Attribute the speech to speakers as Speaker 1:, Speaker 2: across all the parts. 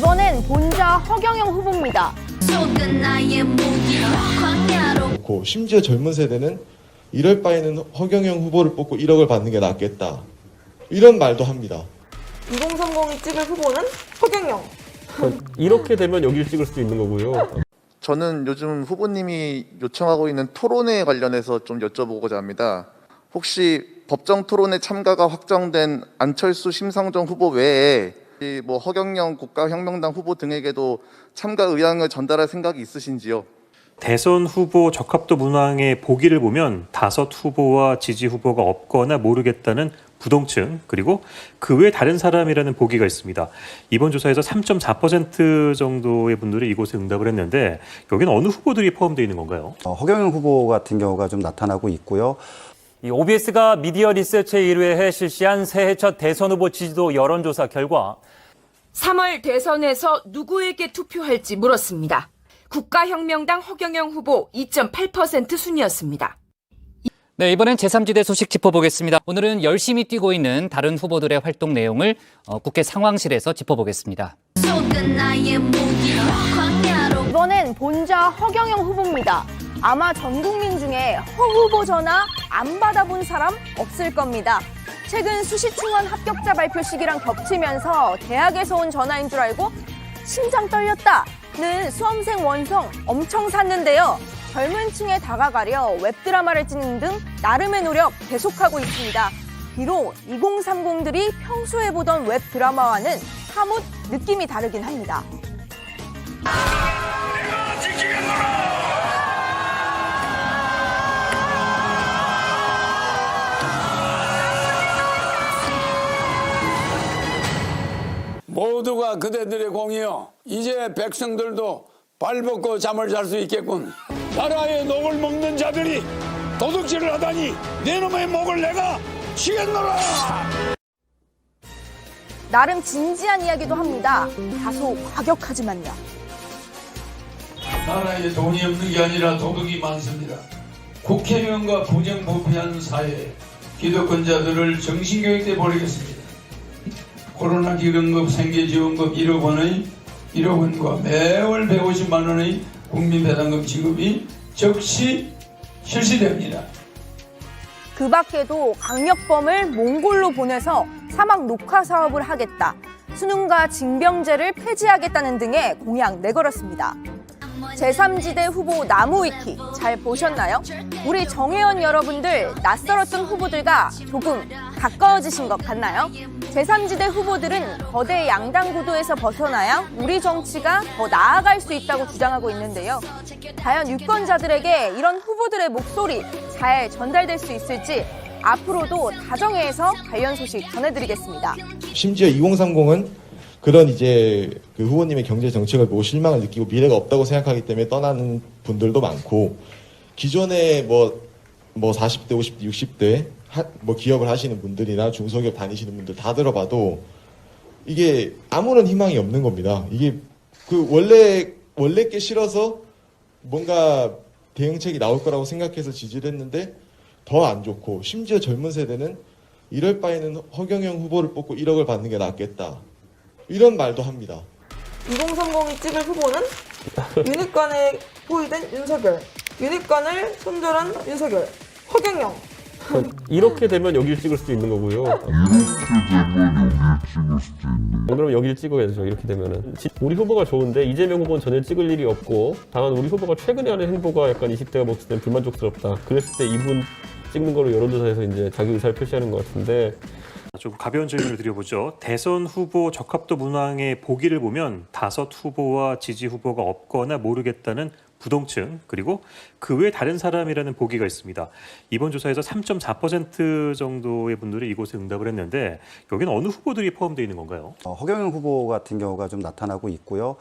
Speaker 1: 이번엔 본자 허경영 후보입니다.
Speaker 2: 심지어 젊은 세대는 이럴 바에는 허경영 후보를 뽑고 1억을 받는 게 낫겠다. 이런 말도 합니다.
Speaker 1: 2030이 찍을 후보는 허경영.
Speaker 3: 이렇게 되면 여기를 찍을 수도 있는 거고요.
Speaker 4: 저는 요즘 후보님이 요청하고 있는 토론회 관련해서 좀 여쭤보고자 합니다. 혹시 법정 토론회 참가가 확정된 안철수, 심상정 후보 외에 허경영 국가혁명당 후보 등에게도 참가 의향을 전달할 생각이 있으신지요?
Speaker 5: 대선 후보 적합도 문항의 보기를 보면 다섯 후보와 지지 후보가 없거나 모르겠다는 부동층, 그리고 그 외 다른 사람이라는 보기가 있습니다. 이번 조사에서 3.4% 정도의 분들이 이곳에 응답을 했는데 여기는 어느 후보들이 포함되어 있는 건가요?
Speaker 6: 허경영 후보 같은 경우가 좀 나타나고 있고요.
Speaker 7: 이 OBS가 미디어 리서치에 의뢰해 실시한 새해 첫 대선 후보 지지도 여론조사 결과
Speaker 8: 3월 대선에서 누구에게 투표할지 물었습니다. 국가혁명당 허경영 후보 2.8% 순이었습니다.
Speaker 9: 네, 이번엔 제3지대 소식 짚어보겠습니다. 오늘은 열심히 뛰고 있는 다른 후보들의 활동 내용을 국회 상황실에서 짚어보겠습니다.
Speaker 1: 이번엔 본자 허경영 후보입니다. 아마 전 국민 중에 허 후보 전화 안 받아본 사람 없을 겁니다. 최근 수시충원 합격자 발표 시기랑 겹치면서 대학에서 온 전화인 줄 알고 심장 떨렸다는 수험생 원성 엄청 샀는데요. 젊은 층에 다가가려 웹드라마를 찍는 등 나름의 노력 계속하고 있습니다. 비록 2030들이 평소에 보던 웹드라마와는 사뭇 느낌이 다르긴 합니다.
Speaker 10: 모두가 그대들의 공이여 이제 백성들도 발벗고 잠을 잘 수 있겠군. 나라의 녹을 먹는 자들이 도둑질을 하다니 내 놈의 목을 내가 치겠노라.
Speaker 1: 나름 진지한 이야기도 합니다. 다소 과격하지만요.
Speaker 10: 나라에 돈이 없는 게 아니라 도둑이 많습니다. 국회의원과 부정부패한 사회에 기득권자들을 정신교육대 버리겠습니다. 코로나 기금급 생계지원금 1억 원과 매월 150만 원의 국민배당금 지급이 즉시 실시됩니다.
Speaker 1: 그 밖에도 강력범을 몽골로 보내서 사막 녹화 사업을 하겠다. 수능과 징병제를 폐지하겠다는 등의 공약 내걸었습니다. 제3지대 후보 나무위키 잘 보셨나요? 우리 정회원 여러분들 낯설었던 후보들과 조금 가까워지신 것 같나요? 제3지대 후보들은 거대 양당 구도에서 벗어나야 우리 정치가 더 나아갈 수 있다고 주장하고 있는데요. 과연 유권자들에게 이런 후보들의 목소리 잘 전달될 수 있을지 앞으로도 다정회에서 관련 소식 전해드리겠습니다.
Speaker 2: 심지어 2030은 그런 이제 그 후보님의 경제 정책을 보고 실망을 느끼고 미래가 없다고 생각하기 때문에 떠나는 분들도 많고, 기존에 뭐 40대, 50대, 60대 기업을 하시는 분들이나 중소기업 다니시는 분들 다 들어봐도 이게 아무런 희망이 없는 겁니다. 이게 그 원래 게 싫어서 뭔가 대응책이 나올 거라고 생각해서 지지를 했는데 더 안 좋고, 심지어 젊은 세대는 이럴 바에는 허경영 후보를 뽑고 1억을 받는 게 낫겠다. 이런 말도 합니다.
Speaker 11: 2030이 찍을 후보는 윤핵관에 포위된 윤석열, 윤핵관을 손절한 윤석열, 허경영.
Speaker 3: 이렇게 되면 여기를 찍을 수도 있는 거고요. 그럼 여기를 찍어야죠. 이렇게 되면은 우리 후보가 좋은데 이재명 후보는 전혀 찍을 일이 없고, 다만 우리 후보가 최근에 하는 행보가 약간 20대가 먹을 때는 불만족스럽다. 그랬을 때 이분 찍는 거로 여론조사에서 이제 자기 의사를 표시하는 것 같은데.
Speaker 5: 좀 가벼운 질문을 드려보죠. 대선 후보 적합도 문항의 보기를 보면 다섯 후보와 지지 후보가 없거나 모르겠다는 부동층, 그리고 그 외 다른 사람이라는 보기가 있습니다. 이번 조사에서 3.4% 정도의 분들이 이곳에 응답을 했는데 여기는 어느 후보들이 포함되어 있는 건가요?
Speaker 6: 허경영 후보 같은 경우가 좀 나타나고 있고요.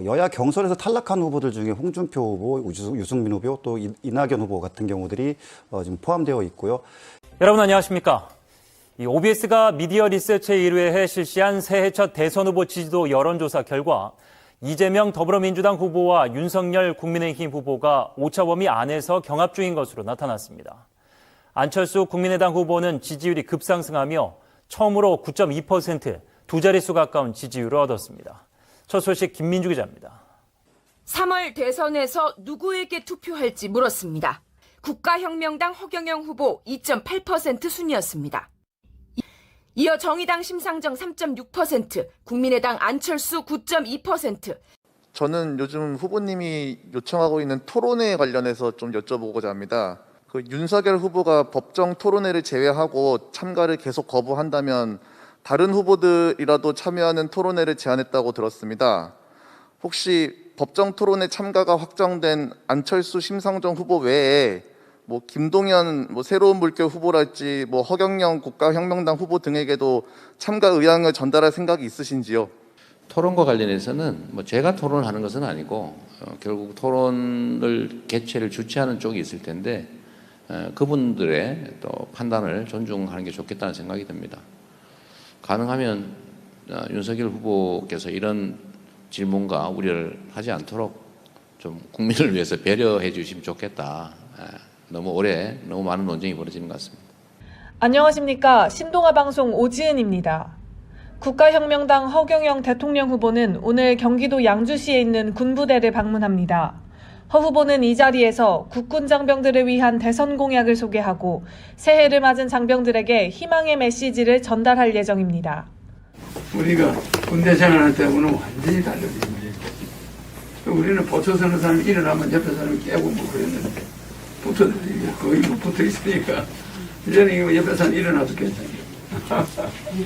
Speaker 6: 여야 경선에서 탈락한 후보들 중에 홍준표 후보, 유승민 후보, 또 이낙연 후보 같은 경우들이 지금 포함되어 있고요.
Speaker 7: 여러분 안녕하십니까? 이 OBS가 미디어 리서치에 의뢰해 실시한 새해 첫 대선 후보 지지도 여론조사 결과 이재명 더불어민주당 후보와 윤석열 국민의힘 후보가 오차범위 안에서 경합 중인 것으로 나타났습니다. 안철수 국민의당 후보는 지지율이 급상승하며 처음으로 9.2%, 두 자릿수 가까운 지지율을 얻었습니다. 첫 소식 김민주 기자입니다.
Speaker 8: 3월 대선에서 누구에게 투표할지 물었습니다. 국가혁명당 허경영 후보 2.8% 순이었습니다. 이어 정의당 심상정 3.6%, 국민의당 안철수 9.2%.
Speaker 4: 저는 요즘 후보님이 요청하고 있는 토론회 관련해서 좀 여쭤보고자 합니다. 그 윤석열 후보가 법정 토론회를 제외하고 참가를 계속 거부한다면 다른 후보들이라도 참여하는 토론회를 제안했다고 들었습니다. 혹시 법정 토론회 참가가 확정된 안철수, 심상정 후보 외에 뭐 김동연 새로운 물결 후보랄지 허경영 국가혁명당 후보 등에게도 참가 의향을 전달할 생각이 있으신지요?
Speaker 12: 토론과 관련해서는 제가 토론을 하는 것은 아니고 결국 토론을 개최를 주최하는 쪽이 있을 텐데 그분들의 또 판단을 존중하는 게 좋겠다는 생각이 듭니다. 가능하면 윤석열 후보께서 이런 질문과 우려를 하지 않도록 좀 국민을 위해서 배려해 주시면 좋겠다. 너무 오래 너무 많은 논쟁이 벌어지는 것 같습니다.
Speaker 11: 안녕하십니까. 신동아 방송 오지은입니다. 국가혁명당 허경영 대통령 후보는 오늘 경기도 양주시에 있는 군부대를 방문합니다. 허 후보는 이 자리에서 국군 장병들을 위한 대선 공약을 소개하고 새해를 맞은 장병들에게 희망의 메시지를 전달할 예정입니다.
Speaker 10: 우리가 군대 생활할 때하고는 완전히 달라집니다. 우리는 버텨서는 사람이 일어나면 옆에 사람이 깨고 그랬는데 거의 붙어 있으니까 이제는 옆에 사람 일어나도 괜찮아요.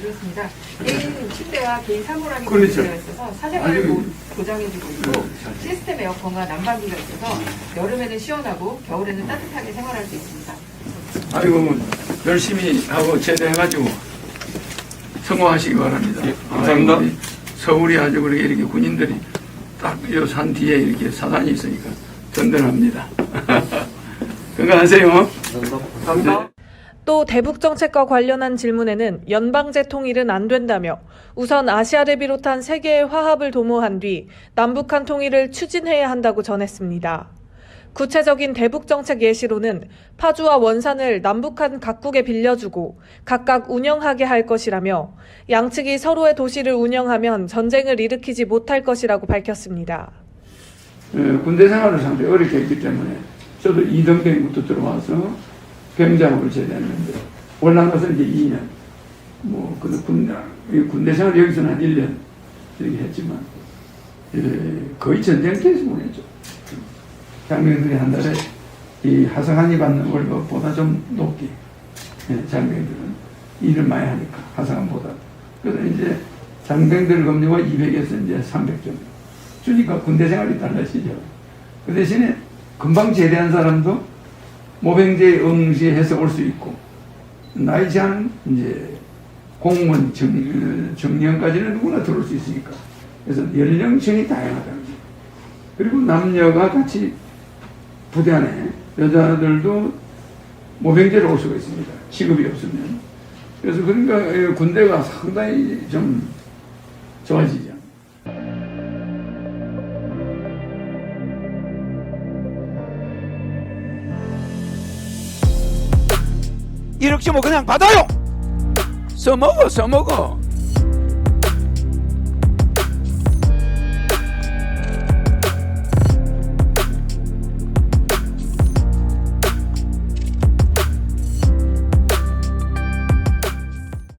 Speaker 11: 그렇습니다. 개인 침대와 개인 사물함이
Speaker 10: 그렇죠.
Speaker 11: 되어 있어서 사생활을 보장해주고 있고 시스템 에어컨과 난방기가 있어서 여름에는 시원하고 겨울에는 따뜻하게 생활할 수 있습니다.
Speaker 10: 아이고 열심히 하고 제대해가지고 성공하시기 바랍니다.
Speaker 3: 감사합니다.
Speaker 10: 서울이 아주 그렇게 이렇게 군인들이 딱 이 산 뒤에 이렇게 사단이 있으니까 든든합니다. 건강하세요.
Speaker 3: 감사합니다.
Speaker 11: 또 대북 정책과 관련한 질문에는 연방제 통일은 안 된다며 우선 아시아를 비롯한 세계의 화합을 도모한 뒤 남북한 통일을 추진해야 한다고 전했습니다. 구체적인 대북 정책 예시로는 파주와 원산을 남북한 각국에 빌려주고 각각 운영하게 할 것이라며 양측이 서로의 도시를 운영하면 전쟁을 일으키지 못할 것이라고 밝혔습니다.
Speaker 10: 군대 생활을 상당히 어렵게 했기 때문에 저도 2등병부터 들어와서 병장으로 제대했는데 올라가서 이제 2년 군대 생활 여기서는 한 1년 이렇게 했지만 거의 전쟁터에서 보냈죠. 장병들이 한 달에 이 하성한이 받는 월급보다 좀 높게 장병들은 일을 많이 하니까 하성한보다. 그래서 이제 장병들 급료가 200에서 이제 300 정도 주니까 군대 생활이 달라지죠. 그 대신에 금방 제대한 사람도 모병제에 응시해서 올 수 있고 나이 제한 이제 공무원 정년까지는 누구나 들어올 수 있으니까 그래서 연령층이 다양하다는 거예요. 그리고 남녀가 같이 부대 안에 여자들도 모병제로 올 수가 있습니다. 직업이 없으면. 그래서 그러니까 군대가 상당히 좀 좋아지죠.
Speaker 13: 이렇게 뭐 그냥 받아요. 써먹어.